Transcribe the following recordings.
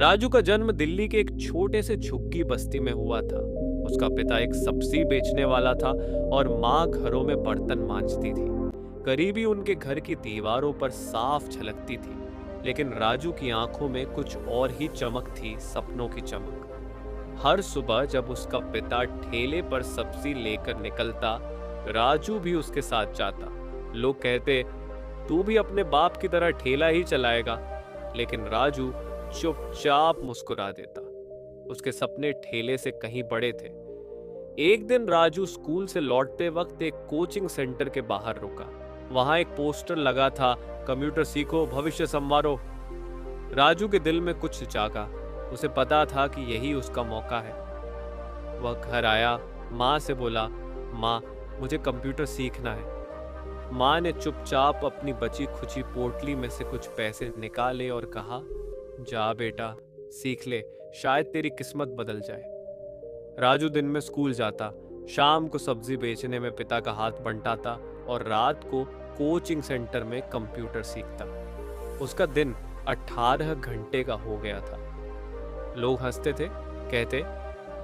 राजू का जन्म दिल्ली के एक छोटे से झुग्गी बस्ती में हुआ था। उसका पिता एक सब्जी बेचने वाला था और माँ घरों में बर्तन मांजती थी। गरीबी उनके घर की दीवारों पर साफ झलकती थी, लेकिन राजू की आंखों में कुछ और ही चमक थी, सपनों की चमक। हर सुबह जब उसका पिता ठेले पर सब्जी लेकर निकलता, राजू भी उसके साथ जाता। लोग कहते, तू भी अपने बाप की तरह ठेला ही चलाएगा, लेकिन राजू चुपचाप मुस्कुरा देता। उसके सपने ठेले से कहीं बड़े थे। एक दिन राजू स्कूल से लौटते वक्त एक कोचिंग सेंटर के बाहर रुका। वहां एक पोस्टर लगा था, कंप्यूटर सीखो, भविष्य संवारो। राजू के दिल में कुछ जागा। उसे पता था कि यही उसका मौका है। वह घर आया, माँ से बोला, माँ, मुझे कंप्यूटर सीखना है। माँ ने चुपचाप अपनी बची खुची पोटली में से कुछ पैसे निकाले और कहा, जा बेटा, सीख ले, शायद तेरी किस्मत बदल जाए। राजू दिन में स्कूल जाता, शाम को सब्जी बेचने में पिता का हाथ बंटाता और रात को कोचिंग सेंटर में कंप्यूटर सीखता। उसका दिन 18 घंटे का हो गया था। लोग हंसते थे, कहते,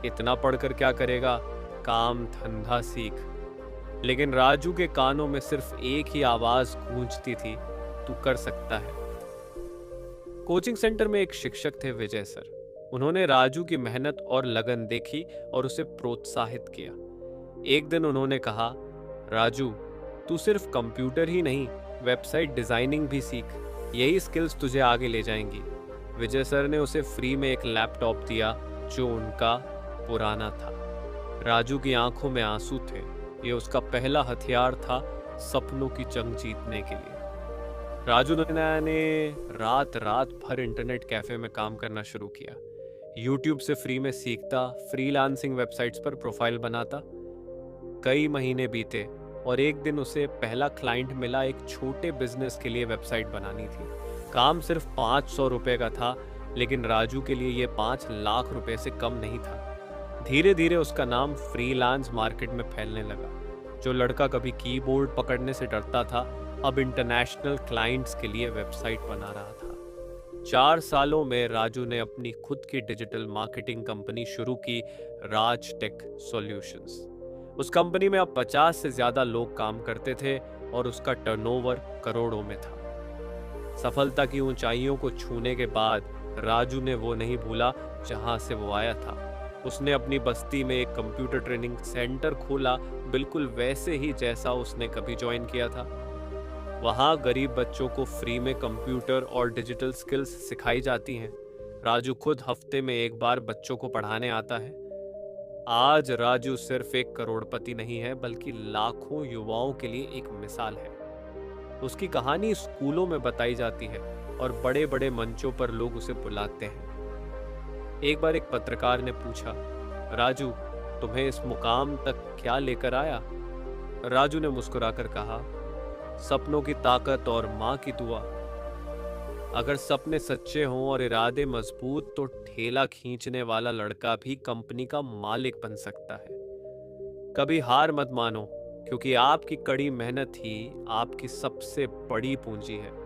इतना पढ़कर क्या करेगा, काम धंधा सीख। लेकिन राजू के कानों में सिर्फ एक ही आवाज गूंजती थी, तू कर सकता है। कोचिंग सेंटर में एक शिक्षक थे, विजय सर। उन्होंने राजू की मेहनत और लगन देखी और उसे प्रोत्साहित किया। एक दिन उन्होंने कहा, राजू, तू सिर्फ कंप्यूटर ही नहीं, वेबसाइट डिजाइनिंग भी सीख। यही स्किल्स तुझे आगे ले जाएंगी। विजय सर ने उसे फ्री में एक लैपटॉप दिया, जो उनका पुराना था। राजू की आंखों में आंसू थे। ये उसका पहला हथियार था सपनों की जंग जीतने के लिए। राजू ने रात रात भर इंटरनेट कैफे में काम करना शुरू किया। यूट्यूब से फ्री में सीखता, फ्रीलांसिंग वेबसाइट्स पर प्रोफाइल बनाता। कई महीने बीते और एक दिन उसे पहला क्लाइंट मिला। एक छोटे बिजनेस के लिए वेबसाइट बनानी थी। काम सिर्फ 500 रुपए का था, लेकिन राजू के लिए यह 5 लाख रुपए से कम नहीं था। धीरे धीरे उसका नाम फ्रीलांस मार्केट में फैलने लगा। जो लड़का कभी कीबोर्ड पकड़ने से डरता था, अब इंटरनेशनल क्लाइंट्स के लिए वेबसाइट बना रहा था। 4 सालों में राजू ने अपनी खुद की डिजिटल मार्केटिंग कंपनी शुरू की, राज टेक सॉल्यूशंस। उस कंपनी में अब 50 से ज्यादा लोग काम करते थे और उसका टर्नओवर करोड़ों में था। सफलता की ऊंचाइयों को छूने के बाद राजू ने वो नहीं भूला जहां से वो आया था। उसने अपनी बस्ती में एक कंप्यूटर ट्रेनिंग सेंटर खोला, बिल्कुल वैसे ही जैसा उसने कभी ज्वाइन किया था। वहां गरीब बच्चों को फ्री में कंप्यूटर और डिजिटल स्किल्स सिखाई जाती हैं। राजू खुद हफ्ते में एक बार बच्चों को पढ़ाने आता है। आज राजू सिर्फ एक करोड़पति नहीं है, बल्कि लाखों युवाओं के लिए एक मिसाल है। उसकी कहानी स्कूलों में बताई जाती है और बड़े बड़े मंचों पर लोग उसे बुलाते हैं। एक बार एक पत्रकार ने पूछा, राजू, तुम्हें इस मुकाम तक क्या लेकर आया? राजू ने मुस्कुराकर कहा, सपनों की ताकत और माँ की दुआ। अगर सपने सच्चे हों और इरादे मजबूत, तो ठेला खींचने वाला लड़का भी कंपनी का मालिक बन सकता है। कभी हार मत मानो, क्योंकि आपकी कड़ी मेहनत ही आपकी सबसे बड़ी पूंजी है।